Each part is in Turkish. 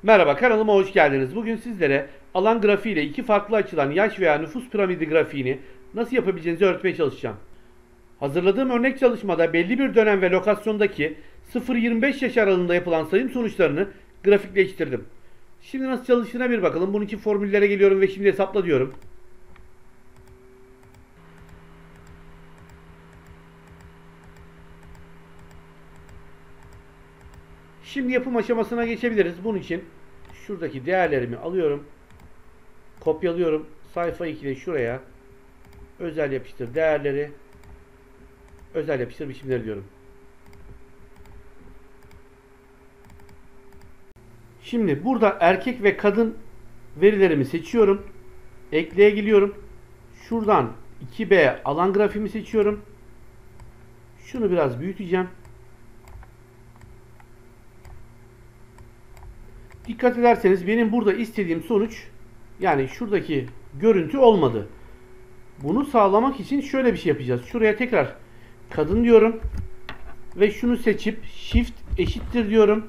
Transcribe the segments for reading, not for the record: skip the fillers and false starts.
Merhaba, kanalıma hoş geldiniz. Bugün sizlere alan grafiği ile iki farklı açıdan yaş veya nüfus piramidi grafiğini nasıl yapabileceğinizi öğretmeye çalışacağım. Hazırladığım örnek çalışmada belli bir dönem ve lokasyondaki 0-25 yaş aralığında yapılan sayım sonuçlarını grafikleştirdim. Şimdi nasıl çalıştığına bir bakalım. Bunun için formüllere geliyorum ve şimdi hesapla diyorum. Şimdi yapım aşamasına geçebiliriz. Bunun için şuradaki değerlerimi alıyorum. Kopyalıyorum. Sayfa 2'de şuraya özel yapıştır değerleri, özel yapıştır biçimleri diyorum. Şimdi burada erkek ve kadın verilerimi seçiyorum. Ekleye geliyorum. Şuradan 2B alan grafiğimi seçiyorum. Şunu biraz büyüteceğim. Dikkat ederseniz benim burada istediğim sonuç, yani şuradaki görüntü olmadı. Bunu sağlamak için şöyle bir şey yapacağız. Şuraya tekrar kadın diyorum ve şunu seçip shift eşittir diyorum.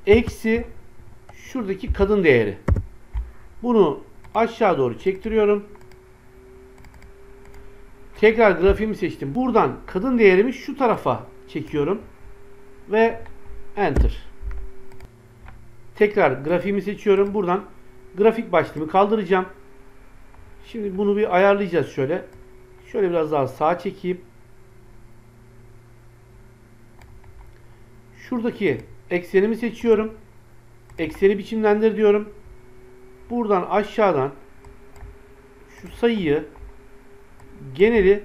Eksi şuradaki kadın değeri. Bunu aşağı doğru çektiriyorum. Tekrar grafiğimi seçtim. Buradan kadın değerimi şu tarafa çekiyorum ve enter. Tekrar grafiğimi seçiyorum. Buradan grafik başlığımı kaldıracağım. Şimdi bunu bir ayarlayacağız şöyle. Şöyle biraz daha sağa çekeyim. Şuradaki eksenimi seçiyorum. Ekseni biçimlendir diyorum. Buradan aşağıdan şu sayıyı, geneli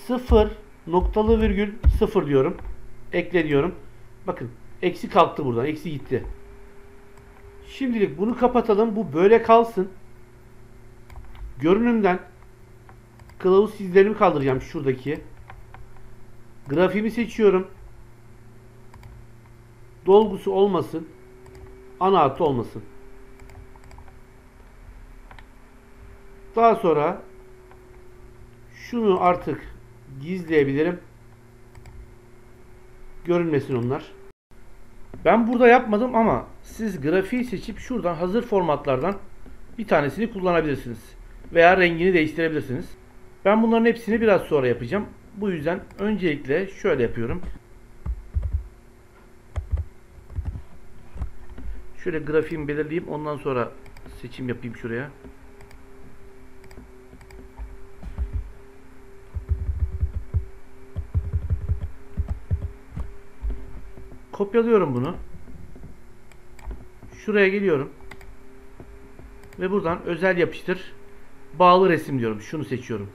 0 noktalı virgül 0 diyorum. Ekle diyorum. Bakın eksi kalktı buradan. Eksi gitti. Şimdilik bunu kapatalım. Bu böyle kalsın. Görünümden kılavuz çizgilerimi kaldıracağım şuradaki. Grafiğimi seçiyorum. Dolgusu olmasın. Ana hatı olmasın. Daha sonra şunu artık gizleyebilirim. Görünmesin onlar. Ben burada yapmadım ama siz grafiği seçip şuradan hazır formatlardan bir tanesini kullanabilirsiniz. Veya rengini değiştirebilirsiniz. Ben bunların hepsini biraz sonra yapacağım. Bu yüzden öncelikle şöyle yapıyorum. Şöyle grafiğimi belirleyeyim. Ondan sonra seçim yapayım şuraya. Kopyalıyorum bunu. Şuraya geliyorum. Ve buradan özel yapıştır. Bağlı resim diyorum. Şunu seçiyorum.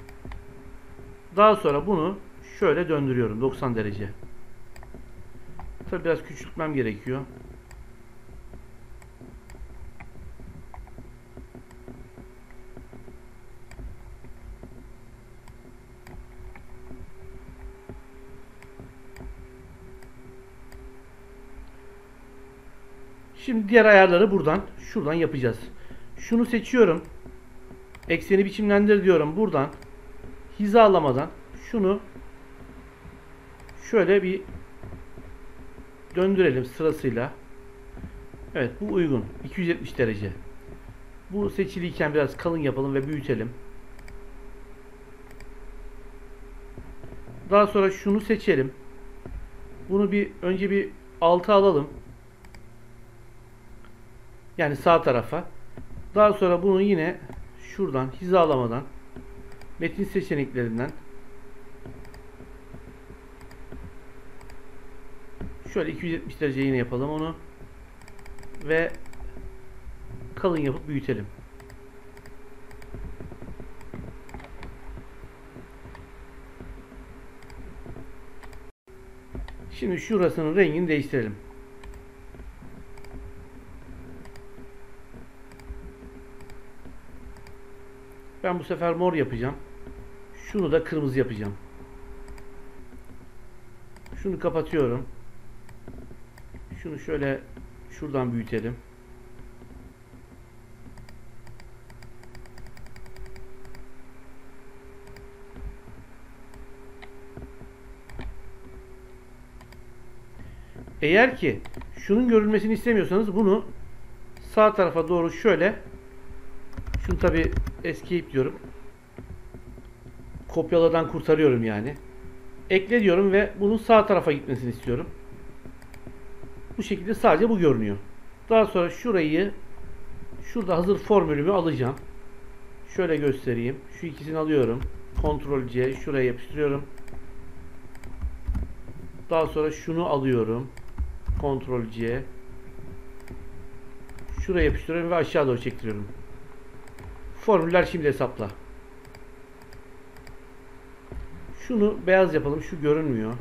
Daha sonra bunu şöyle döndürüyorum 90 derece. Tabii biraz küçültmem gerekiyor. Şimdi diğer ayarları şuradan yapacağız. Şunu seçiyorum. Ekseni biçimlendir diyorum. Buradan hizalamadan şunu şöyle bir döndürelim sırasıyla. Evet, bu uygun. 270 derece. Bu seçiliyken biraz kalın yapalım ve büyütelim. Daha sonra şunu seçelim. Bunu önce bir alta alalım. Yani sağ tarafa. Daha sonra bunu yine şuradan hizalamadan metin seçeneklerinden şöyle 270 derece yine yapalım onu ve kalın yapıp büyütelim. Şimdi şurasının rengini değiştirelim. Ben bu sefer mor yapacağım. Şunu da kırmızı yapacağım. Şunu kapatıyorum. Şunu şöyle şuradan büyütelim. Eğer ki şunun görülmesini istemiyorsanız bunu sağ tarafa doğru şöyle. Şunu tabi escape diyorum. Kopyaladan kurtarıyorum yani. Ekle diyorum ve bunun sağ tarafa gitmesini istiyorum. Bu şekilde sadece bu görünüyor. Daha sonra şurayı, şurada hazır formülümü alacağım. Şöyle göstereyim. Şu ikisini alıyorum. Ctrl C, şuraya yapıştırıyorum. Daha sonra şunu alıyorum. Ctrl C. Şuraya yapıştırıyorum ve aşağı doğru çektiriyorum. Formüller şimdi hesapla. Şunu beyaz yapalım. Şu görünmüyor.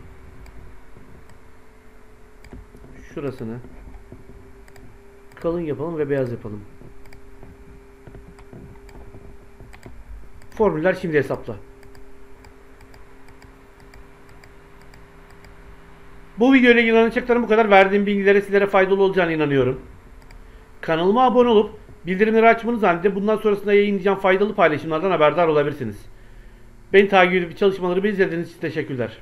Şurasını kalın yapalım ve beyaz yapalım. Formüller şimdi hesapla. Bu video ile ilgili anlatacaklarım bu kadar. Verdiğim bilgilere sizlere faydalı olacağına inanıyorum. Kanalıma abone olup bildirimleri açmanız halinde bundan sonrasında yayınlayacağım faydalı paylaşımlardan haberdar olabilirsiniz. Beni takip edip çalışmalarımı izlediğiniz için teşekkürler.